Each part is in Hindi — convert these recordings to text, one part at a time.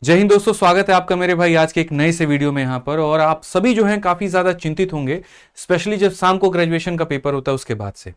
जय हिंद दोस्तों, स्वागत है आपका मेरे भाई आज के एक नए से वीडियो में यहाँ पर। और आप सभी जो हैं काफी ज्यादा चिंतित होंगे, स्पेशली जब शाम को ग्रेजुएशन का पेपर होता है उसके बाद से।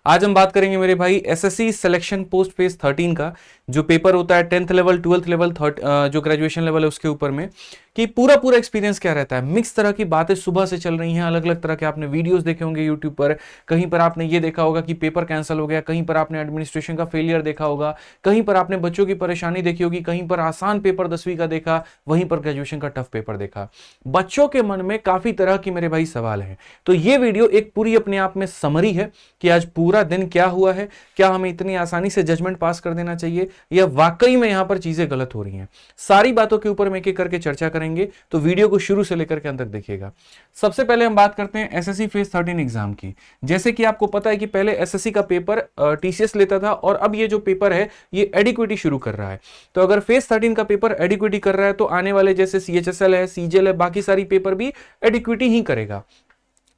आज हम बात करेंगे मेरे भाई एसएससी सिलेक्शन पोस्ट फेज 13 का जो पेपर होता है 10th लेवल 12th लेवल जो ग्रेजुएशन लेवल है उसके ऊपर में, कि पूरा पूरा एक्सपीरियंस क्या रहता है। मिक्स तरह की बातें सुबह से चल रही हैं, अलग अलग तरह के आपने वीडियोस देखे होंगे यूट्यूब पर। कहीं पर आपने ये देखा होगा कि पेपर कैंसिल हो गया, कहीं पर आपने एडमिनिस्ट्रेशन का फेलियर देखा होगा, कहीं पर आपने बच्चों की परेशानी देखी होगी, कहीं पर आसान पेपर 10वीं का देखा, वहीं पर ग्रेजुएशन का टफ पेपर देखा। बच्चों के मन में काफी तरह की मेरे भाई सवाल हैं। तो ये वीडियो एक पूरी अपने आप में समरी है कि आज पूरा दिन क्या हुआ है, क्या हमें इतनी आसानी से जजमेंट पास कर देना चाहिए या वाकई में यहां पर चीजें गलत हो रही हैं। सारी बातों के ऊपर एक एक करके चर्चा करेंगे, तो वीडियो को शुरू से लेकर के अंत तक देखिएगा। सबसे पहले हम बात करते हैं एसएससी फेज 13 एग्जाम की। जैसे कि आपको पता है कि पहले एसएससी का पेपर टीसीएस लेता था और अब ये जो पेपर है ये एडिक्विटी शुरू कर रहा है। तो अगर फेज 13 का पेपर एडिक्विटी कर रहा है तो आने वाले जैसे सीएचएसएल है, सीजीएल है, बाकी सारी पेपर भी एडिक्विटी ही करेगा।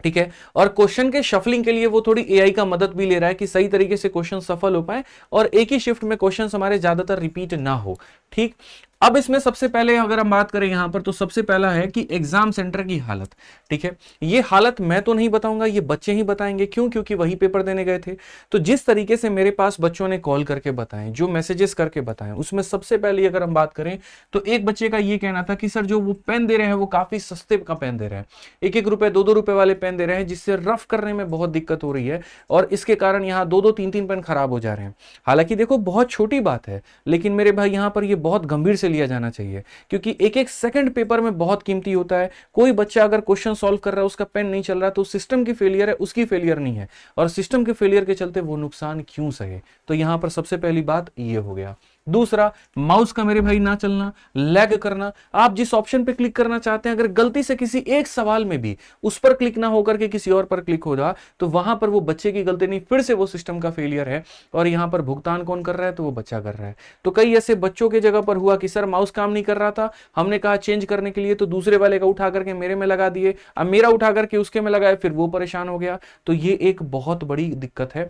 ठीक है। और क्वेश्चन के शफलिंग के लिए वो थोड़ी एआई का मदद भी ले रहा है कि सही तरीके से क्वेश्चन सफल हो पाए और एक ही शिफ्ट में क्वेश्चन हमारे ज्यादातर रिपीट ना हो। ठीक। अब इसमें सबसे पहले अगर हम बात करें यहां पर, तो सबसे पहला है कि एग्जाम सेंटर की हालत। ठीक है। ये हालत मैं तो नहीं बताऊंगा, ये बच्चे ही बताएंगे। क्यों? क्योंकि वही पेपर देने गए थे। तो जिस तरीके से मेरे पास बच्चों ने कॉल करके बताएं, जो मैसेजेस करके बताएं, उसमें सबसे पहले अगर हम बात करें तो एक बच्चे का ये कहना था कि सर जो वो पेन दे रहे हैं वो काफी सस्ते का पेन दे रहे हैं, एक एक रुपए दो दो रुपए वाले पेन दे रहे हैं, जिससे रफ करने में बहुत दिक्कत हो रही है और इसके कारण यहाँ दो दो तीन तीन पेन खराब हो जा रहे हैं। हालांकि देखो बहुत छोटी बात है, लेकिन मेरे भाई यहाँ पर ये बहुत गंभीर से लिया जाना चाहिए, क्योंकि एक एक सेकंड पेपर में बहुत कीमती होता है। कोई बच्चा अगर क्वेश्चन सॉल्व कर रहा है, उसका पेन नहीं चल रहा, तो सिस्टम की फेलियर है, उसकी फेलियर नहीं है। और सिस्टम के फेलियर के चलते वो नुकसान क्यों सहे? तो यहां पर सबसे पहली बात ये हो गया। दूसरा, माउस का मेरे भाई ना चलना, लैग करना। आप जिस ऑप्शन पे क्लिक करना चाहते हैं, अगर गलती से किसी एक सवाल में भी उस पर क्लिक ना होकर के किसी और पर क्लिक हो जाए, तो वहां पर वो बच्चे की गलती नहीं, फिर से वो सिस्टम का फेलियर है। और यहां पर भुगतान कौन कर रहा है? तो वो बच्चा कर रहा है। तो कई ऐसे बच्चों के जगह पर हुआ कि सर माउस काम नहीं कर रहा था, हमने कहा चेंज करने के लिए, तो दूसरे वाले का उठा करके मेरे में लगा दिए, अब मेरा उठा करके उसके में लगाए, फिर वो परेशान हो गया। तो ये एक बहुत बड़ी दिक्कत है।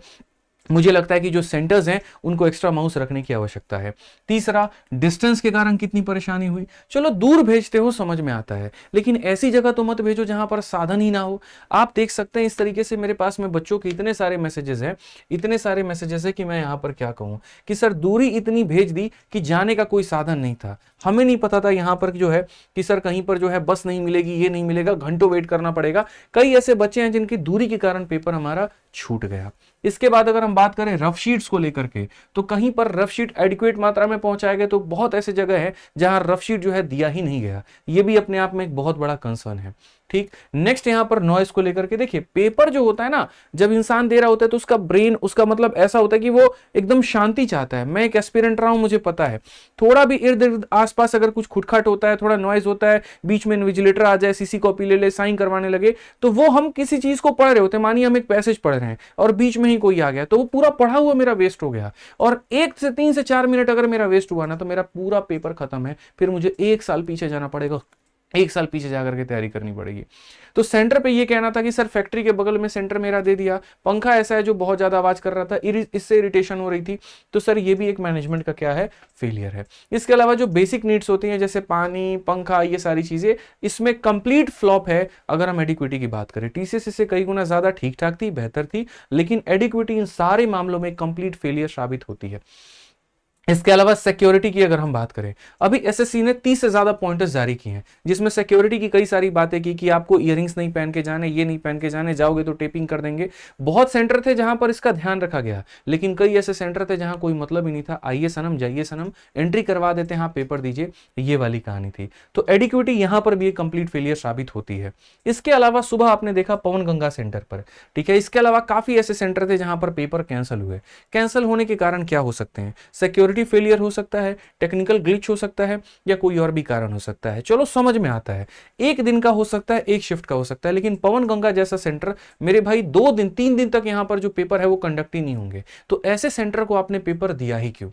मुझे लगता है कि जो सेंटर्स हैं उनको एक्स्ट्रा माउस रखने की आवश्यकता है। तीसरा, डिस्टेंस के कारण कितनी परेशानी हुई। चलो दूर भेजते हो समझ में आता है, लेकिन ऐसी जगह तो मत भेजो जहां पर साधन ही ना हो। आप देख सकते हैं इस तरीके से मेरे पास में बच्चों के इतने सारे मैसेजेस हैं, इतने सारे मैसेजेस है कि मैं यहां पर क्या कहूं कि सर दूरी इतनी भेज दी कि जाने का कोई साधन नहीं था। हमें नहीं पता था यहां पर जो है कि सर कहीं पर जो है बस नहीं मिलेगी, ये नहीं मिलेगा, घंटों वेट करना पड़ेगा। कई ऐसे बच्चे हैं जिनकी दूरी के कारण पेपर हमारा छूट गया। इसके बाद अगर हम बात करें रफ शीट्स को लेकर के, तो कहीं पर रफ शीट एडिक्वेट मात्रा में पहुंचाए गए, तो बहुत ऐसे जगह है जहां रफ शीट जो है दिया ही नहीं गया। ये भी अपने आप में एक बहुत बड़ा कंसर्न है। ठीक। नेक्स्ट यहां पर नॉइस को लेकर के देखिए, पेपर जो होता है ना, जब इंसान दे रहा होता है तो उसका ब्रेन, उसका मतलब ऐसा होता है कि वो एकदम शांति चाहता है। मैं एक एस्पिरेंट रहा हूं, मुझे पता है थोड़ा भी इर्द गिर्द आसपास अगर कुछ खुटखाट होता है, थोड़ा नॉइज होता है, बीच में इन्विजिलेटर आ जाए, सीसी कॉपी ले ले, साइन करवाने लगे, तो वो हम किसी चीज को पढ़ रहे होते हैं, मानिए हम एक पैसेज पढ़ रहे हैं और बीच में ही कोई आ गया, तो वो पूरा पढ़ा हुआ मेरा वेस्ट हो गया। और 1 से 3 से 4 मिनट अगर मेरा वेस्ट हुआ ना, तो मेरा पूरा पेपर खत्म है। फिर मुझे 1 साल पीछे जाना पड़ेगा, 1 साल पीछे जाकर के तैयारी करनी पड़ेगी। तो सेंटर पे ये कहना था कि सर फैक्ट्री के बगल में सेंटर मेरा दे दिया, पंखा ऐसा है जो बहुत ज्यादा आवाज कर रहा था, इससे इरिटेशन हो रही थी। तो सर ये भी एक मैनेजमेंट का क्या है? फेलियर है। इसके अलावा जो बेसिक नीड्स होती हैं जैसे पानी, पंखा, ये सारी चीजें, इसमें कंप्लीट फ्लॉप है। अगर हम एडिक्विटी की बात करें, टीसीएस से कई गुना ज्यादा ठीक ठाक थी, बेहतर थी, लेकिन एडिक्विटी इन सारे मामलों में कंप्लीट फेलियर साबित होती है। इसके अलावा सिक्योरिटी की अगर हम बात करें, अभी एसएससी ने 30 से ज्यादा पॉइंटर्स जारी किए हैं, जिसमें सिक्योरिटी की कई सारी बातें की कि आपको इयररिंग्स नहीं पहन के जाने, ये नहीं पहन के जाने, जाओगे तो टेपिंग कर देंगे। बहुत सेंटर थे जहां पर इसका ध्यान रखा गया, लेकिन कई ऐसे सेंटर थे जहां कोई मतलब ही नहीं था। आइए सनम, जाइए सनम, एंट्री करवा देते हैं, हाँ पेपर दीजिए, ये वाली कहानी थी। तो एडिक्विटी यहां पर भी एक कंप्लीट फेलियर साबित होती है। इसके अलावा सुबह आपने देखा पवन गंगा सेंटर पर, ठीक है। इसके अलावा काफी ऐसे सेंटर थे जहां पर पेपर कैंसिल हुए। कैंसिल होने के कारण क्या हो सकते हैं? सिक्योरिटी फेलियर हो सकता है, टेक्निकल ग्लिच हो सकता है, या कोई और भी कारण हो सकता है। चलो समझ में आता है, एक दिन का हो सकता है, एक शिफ्ट का हो सकता है, लेकिन पवन गंगा जैसा सेंटर मेरे भाई 2 दिन 3 दिन तक यहां पर जो पेपर है वो कंडक्ट ही नहीं होंगे। तो ऐसे सेंटर को आपने पेपर दिया ही क्यों?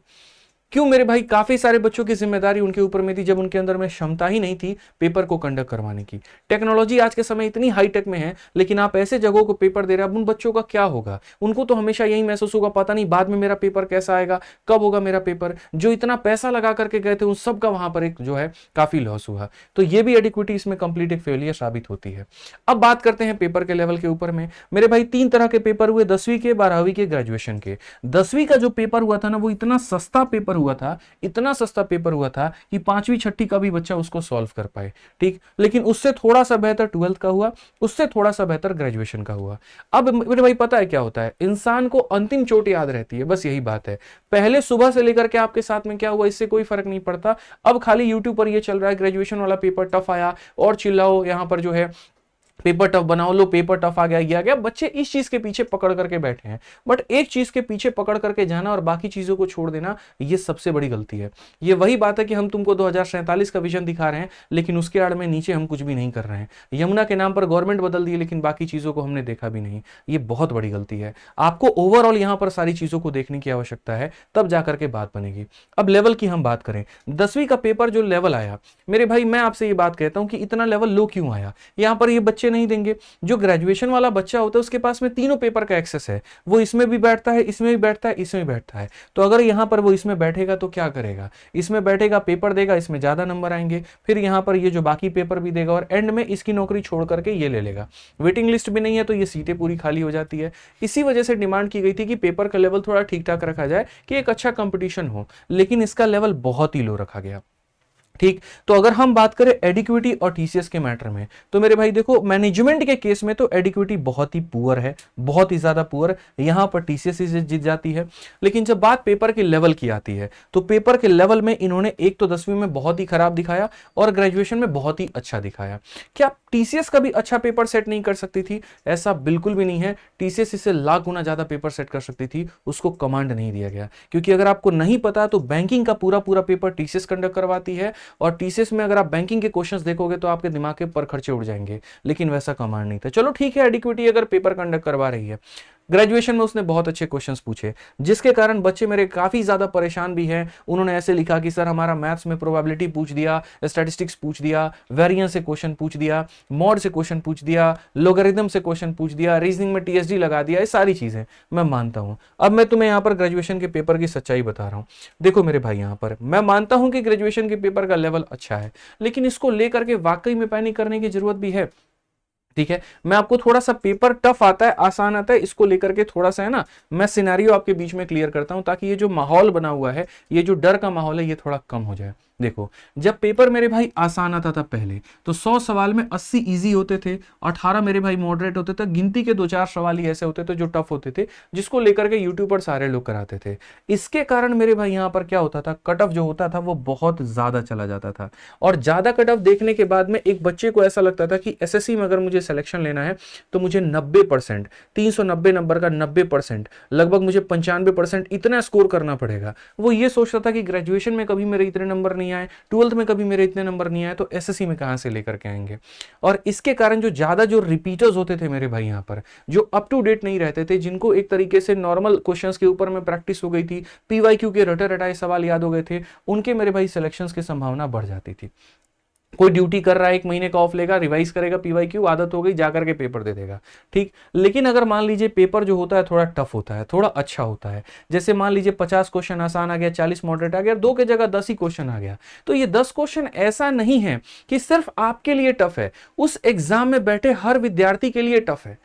क्यों मेरे भाई? काफी सारे बच्चों की जिम्मेदारी उनके ऊपर में थी जब उनके अंदर में क्षमता ही नहीं थी पेपर को कंडक्ट करवाने की। टेक्नोलॉजी आज के समय इतनी हाईटेक में है, लेकिन आप ऐसे जगहों को पेपर दे रहे हैं, अब उन बच्चों का क्या होगा? उनको तो हमेशा यही महसूस होगा, पता नहीं बाद में मेरा पेपर कैसा आएगा, कब होगा मेरा पेपर। जो इतना पैसा लगा करके गए थे उन सब का वहां पर एक जो है काफी लॉस हुआ। तो ये भी एडिक्विटी इसमें कंप्लीट एक फेलियर साबित होती है। अब बात करते हैं पेपर के लेवल के ऊपर में। मेरे भाई 3 तरह के पेपर हुए, 10वीं के, 12वीं के, ग्रेजुएशन के। 10वीं का जो पेपर हुआ था ना, वो इतना सस्ता पेपर हुआ था, इतना सस्ता पेपर हुआ था कि 5वीं 6ठी का भी बच्चा उसको सॉल्व कर पाए। ठीक, लेकिन उससे थोड़ा सा बेहतर 12th का हुआ, उससे थोड़ा सा बेहतर ग्रेजुएशन का हुआ। अब मेरे भाई पता है क्या होता है, इंसान को अंतिम चोट याद रहती है, बस यही बात है। पहले सुबह से लेकर के आपके साथ में क्या हुआ इससे कोई फर्क नहीं पड़ता। अब खाली यूट्यूब पर ये चल रहा है, ग्रेजुएशन वाला पेपर टफ आया और चिल्लाओ, यहां पर जो है पेपर टफ बनाओ, लो पेपर टफ आ गया, ये आ गया। बच्चे इस चीज के पीछे पकड़ करके बैठे हैं, बट एक चीज के पीछे पकड़ करके जाना और बाकी चीजों को छोड़ देना, ये सबसे बड़ी गलती है। ये वही बात है कि हम तुमको 2047 का विजन दिखा रहे हैं, लेकिन उसके आड़ में नीचे हम कुछ भी नहीं कर रहे हैं। यमुना के नाम पर गवर्नमेंट बदल दी, लेकिन बाकी चीजों को हमने देखा भी नहीं। ये बहुत बड़ी गलती है। आपको ओवरऑल यहां पर सारी चीजों को देखने की आवश्यकता है, तब जाकर के बात बनेगी। अब लेवल की हम बात करें, 10वीं का पेपर जो लेवल आया, मेरे भाई मैं आपसे ये बात कहता हूं कि इतना लेवल लो क्यों आया? यहां पर ये बच्चे नहीं देंगे। जो ग्रेजुएशन वाला बच्चा होता है उसके पास में तीनों पेपर का एक्सेस है, वो इसमें भी बैठता है, इसमें भी बैठता है, इसमें भी बैठता है। तो अगर यहां पर वो इसमें बैठेगा तो क्या करेगा? इसमें बैठेगा, पेपर देगा, इसमें ज्यादा नंबर आएंगे, फिर यहां पर ये जो बाकी पेपर भी देगा और एंड में इसकी नौकरी छोड़ करके ये ले लेगा। वेटिंग लिस्ट भी नहीं है तो ये सीटें पूरी खाली हो जाती है। इसी वजह से डिमांड की गई थी कि पेपर का लेवल थोड़ा ठीक ठाक रखा जाए कि एक अच्छा कंपटीशन हो, लेकिन इसका लेवल बहुत ही लो रखा गया। ठीक, तो अगर हम बात करें एडिक्विटी और टीसीएस के मैटर में, तो मेरे भाई देखो, मैनेजमेंट के केस में तो एडिक्विटी बहुत ही पुअर है, बहुत ही ज्यादा पुअर, यहां पर टीसीएस ही जीत जाती है। लेकिन जब बात पेपर के लेवल की आती है, तो पेपर के लेवल में इन्होंने एक तो 10वीं में बहुत ही खराब दिखाया और ग्रेजुएशन में बहुत ही अच्छा दिखाया। क्या टीसीएस का भी अच्छा पेपर सेट नहीं कर सकती थी? ऐसा बिल्कुल भी नहीं है। टीसीएस इससे लाख गुना ज्यादा पेपर सेट कर सकती थी, उसको कमांड नहीं दिया गया। क्योंकि अगर आपको नहीं पता तो बैंकिंग का पूरा पूरा पेपर टीसीएस कंडक्ट करवाती है, और टीसीएस में अगर आप बैंकिंग के क्वेश्चंस देखोगे तो आपके दिमाग के पर खर्चे उड़ जाएंगे, लेकिन वैसा कमांड नहीं था। चलो ठीक है, एडिक्विटी अगर पेपर कंडक्ट करवा रही है, ग्रेजुएशन में उसने बहुत अच्छे क्वेश्चंस पूछे, जिसके कारण बच्चे मेरे काफी ज्यादा परेशान भी हैं। उन्होंने ऐसे लिखा कि सर हमारा मैथ्स में प्रोबेबिलिटी पूछ दिया, स्टैटिस्टिक्स पूछ दिया, वेरिएंस से क्वेश्चन पूछ दिया, मॉड से क्वेश्चन पूछ दिया, लोगरिथम से क्वेश्चन पूछ दिया, रीजनिंग में टीएसडी लगा दिया। ये सारी चीजें मैं मानता हूं। अब मैं तुम्हें यहां पर ग्रेजुएशन के पेपर की सच्चाई बता रहा हूं। देखो मेरे भाई, यहां पर मैं मानता हूं कि ग्रेजुएशन के पेपर का लेवल अच्छा है, लेकिन इसको लेकर के वाकई में पैनिक करने की जरूरत भी है। ठीक है, मैं आपको थोड़ा सा पेपर टफ आता है, आसान आता है, इसको लेकर के थोड़ा सा है ना, मैं सिनेरियो आपके बीच में क्लियर करता हूं, ताकि ये जो माहौल बना हुआ है, ये जो डर का माहौल है, ये थोड़ा कम हो जाए। देखो, जब पेपर मेरे भाई आसान आता था पहले, तो 100 सवाल में 80 इजी होते थे, 18 मेरे भाई मॉडरेट होते थे, गिनती के 2-4 सवाल ही ऐसे होते थे जो टफ होते थे, जिसको लेकर के यूट्यूब पर सारे लोग कराते थे। इसके कारण मेरे भाई यहाँ पर क्या होता था, कट ऑफ जो होता था वो बहुत ज्यादा चला जाता था, और ज्यादा कट ऑफ देखने के बाद में एक बच्चे को ऐसा लगता था कि एसएससी में अगर मुझे सिलेक्शन लेना है तो मुझे 90%, 390 नंबर का 90%, लगभग मुझे 95% इतना स्कोर करना पड़ेगा। वो ये सोचता था कि ग्रेजुएशन में कभी मेरे इतने नंबर नहीं आए, 12th में कभी मेरे इतने नंबर नहीं आए, तो एसएससी में कहां से लेकर के आएंगे। और इसके कारण जो ज्यादा जो रिपीटर्स होते थे मेरे भाई यहाँ पर, जो अप टू डेट नहीं रहते थे, जिनको एक तरीके से नॉर्मल क्वेश्चंस के ऊपर में प्रैक्टिस हो गई थी, पीवाईक्यू के रटे रटाए सवाल याद हो गए थे, उनके मेरे भाई सिलेक्शंस की संभावना बढ़ जाती थी। कोई ड्यूटी कर रहा है, 1 महीने का ऑफ लेगा, रिवाइज करेगा पीवाईक्यू, आदत हो गई, जाकर के पेपर दे देगा। ठीक, लेकिन अगर मान लीजिए पेपर जो होता है थोड़ा टफ होता है, थोड़ा अच्छा होता है, जैसे मान लीजिए 50 क्वेश्चन आसान आ गया, 40 मॉडरेट आ गया, 2 के जगह 10 ही क्वेश्चन आ गया, तो ये 10 क्वेश्चन ऐसा नहीं है कि सिर्फ आपके लिए टफ है, उस एग्जाम में बैठे हर विद्यार्थी के लिए टफ है।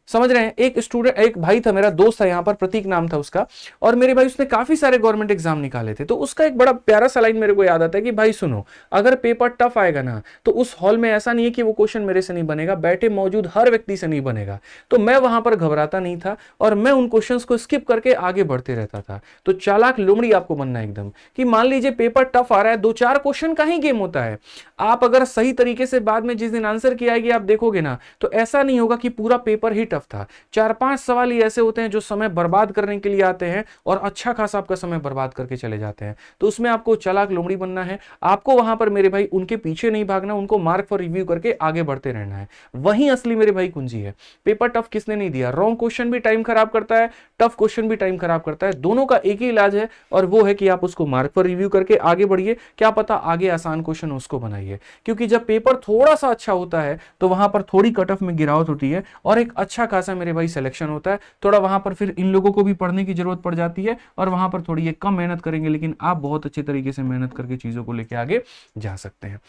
समझ रहे हैं? एक स्टूडेंट, एक भाई था, मेरा दोस्त था यहाँ पर, प्रतीक नाम था उसका, और मेरे भाई उसने काफी सारे गवर्नमेंट एग्जाम निकाले थे, तो उसका एक बड़ा प्यारा सा लाइन मेरे को याद आता है कि भाई सुनो, अगर पेपर टफ आएगा ना, तो उस हॉल में ऐसा नहीं है कि वो क्वेश्चन मेरे से नहीं बनेगा, बैठे मौजूद हर व्यक्ति से नहीं बनेगा। तो मैं वहां पर घबराता नहीं था, और मैं उन क्वेश्चंस को स्किप करके आगे बढ़ते रहता था। तो चालाक लोमड़ी आपको बनना एकदम, कि मान लीजिए पेपर टफ आ रहा है, 2-4 क्वेश्चन का ही गेम होता है, आप अगर सही तरीके से बाद में जिस दिन आंसर किया आप देखोगे ना, तो ऐसा नहीं होगा कि पूरा पेपर ही टफ था। 4-5 सवाल ही ऐसे होते हैं जो समय बर्बाद करने के लिए आते हैं और अच्छा खासा आपका समय बर्बाद करके चले जाते हैं। तो उसमें आपको चालाक लोमड़ी बनना है, आपको वहां पर मेरे भाई उनके पीछे नहीं भागना, उनको मार्क फॉर रिव्यू करके आगे बढ़ते रहना है। वहीं असली मेरे भाई कुंजी है। पेपर टफ किसने नहीं दिया, रॉन्ग क्वेश्चन भी टाइम खराब करता है, टफ क्वेश्चन भी टाइम खराब करता है। दोनों का एक ही इलाज है और वो है कि आप उसको मार्क पर रिव्यू करके आगे बढ़िए, क्या पता आगे आसान क्वेश्चन उसको बनाइए। क्योंकि जब पेपर थोड़ा सा अच्छा होता है तो वहां पर थोड़ी कट ऑफ में गिरावट होती है और एक अच्छा खासा मेरे भाई सिलेक्शन होता है। थोड़ा वहां पर फिर इन लोगों को भी पढ़ने की जरूरत पड़ जाती है और वहां पर थोड़ी ये कम मेहनत करेंगे, लेकिन आप बहुत अच्छे तरीके से मेहनत करके चीजों को लेके आगे जा सकते हैं।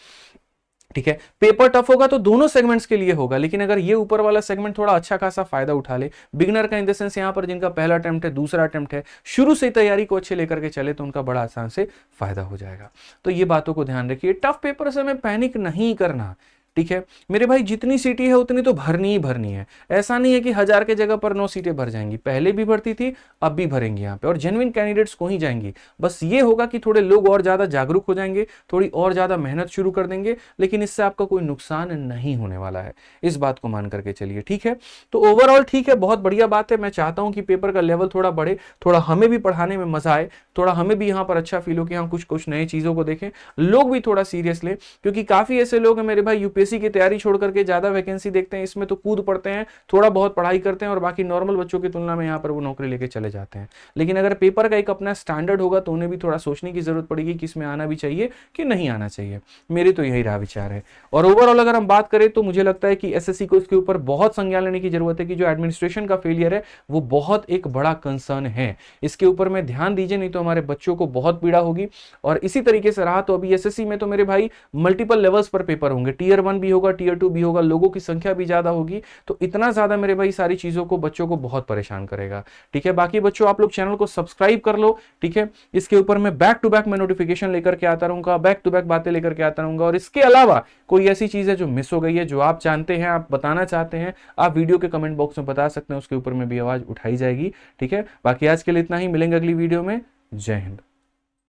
ठीक है, पेपर टफ होगा तो दोनों सेगमेंट्स के लिए होगा, लेकिन अगर ये ऊपर वाला सेगमेंट थोड़ा अच्छा खासा फायदा उठा ले, बिगनर का इन द सेंस यहां पर जिनका पहला अटेम्प्ट है, दूसरा अटेम्प्ट है, शुरू से तैयारी को अच्छे लेकर के चले तो उनका बड़ा आसान से फायदा हो जाएगा। तो ये बातों को ध्यान रखिए। टफ पेपर से हमें पैनिक नहीं करना। ठीक है मेरे भाई, जितनी सीटें है उतनी तो भरनी ही भरनी है। ऐसा नहीं है कि 1000 के जगह पर 9 सीटें भर जाएंगी, पहले भी भरती थी अब भी भरेंगी यहाँ पे, और जेन्युइन कैंडिडेट्स को ही जाएंगी। बस ये होगा कि थोड़े लोग और ज्यादा जागरूक हो जाएंगे, थोड़ी और ज्यादा मेहनत शुरू कर देंगे, लेकिन इससे आपका कोई नुकसान नहीं होने वाला है, इस बात को मान करके चलिए। ठीक है, तो ओवरऑल ठीक है, बहुत बढ़िया बात है। मैं चाहता हूं कि पेपर का लेवल थोड़ा बढ़े, थोड़ा हमें भी पढ़ाने में मजा आए, थोड़ा हमें भी यहाँ पर अच्छा फील हो कि हाँ कुछ नई चीजों को देखें, लोग भी थोड़ा सीरियस लें। क्योंकि काफी ऐसे लोग हैं मेरे भाई यूपीएससी की तैयारी छोड़ करके ज्यादा वैकेंसी देखते हैं, इसमें तो कूद पड़ते हैं, थोड़ा बहुत पढ़ाई करते हैं और बाकी नॉर्मल बच्चों की तुलना में यहाँ पर वो नौकरी लेके चले जाते हैं। लेकिन अगर पेपर का एक अपना स्टैंडर्ड होगा तो उन्हें भी थोड़ा सोचने की जरूरत पड़ेगी कि इसमें आना भी चाहिए कि नहीं आना चाहिए। मेरी तो यही रहा विचार है। और ओवरऑल अगर हम बात करें तो मुझे लगता है कि एसएससी को इसके ऊपर बहुत संज्ञान लेने की जरूरत है कि जो एडमिनिस्ट्रेशन का फेलियर है वो बहुत एक बड़ा कंसर्न है। इसके ऊपर में ध्यान दीजिए, नहीं तो हमारे बच्चों को बहुत पीड़ा होगी। और इसी तरीके से रहा तो अभी एसएससी में तो मेरे भाई मल्टीपल लेवल्स पर पेपर होंगे, टीयर 1 भी होगा, टीयर 2 भी होगा, लोगों की संख्या भी ज्यादा होगी। तो इतना ज्यादा मेरे भाई सारी चीजों को बच्चों को बहुत परेशान करेगा। ठीक है, बाकी बच्चों आप लोग चैनल को सब्सक्राइब कर लो। ठीक है, इसके ऊपर मैं बैक टू बैक में नोटिफिकेशन लेकर के आता रहूंगा, बैक टू बैक बातें लेकर के आता रहूंगा। और इसके अलावा कोई ऐसी चीज है जो मिस हो गई है, जो आप जानते हैं, आप बताना चाहते हैं, आप वीडियो के कमेंट बॉक्स में बता सकते हैं, उसके ऊपर में भी आवाज उठाई जाएगी। ठीक है, बाकी आज के लिए इतना ही, मिलेंगे अगली वीडियो में। जय हिंद।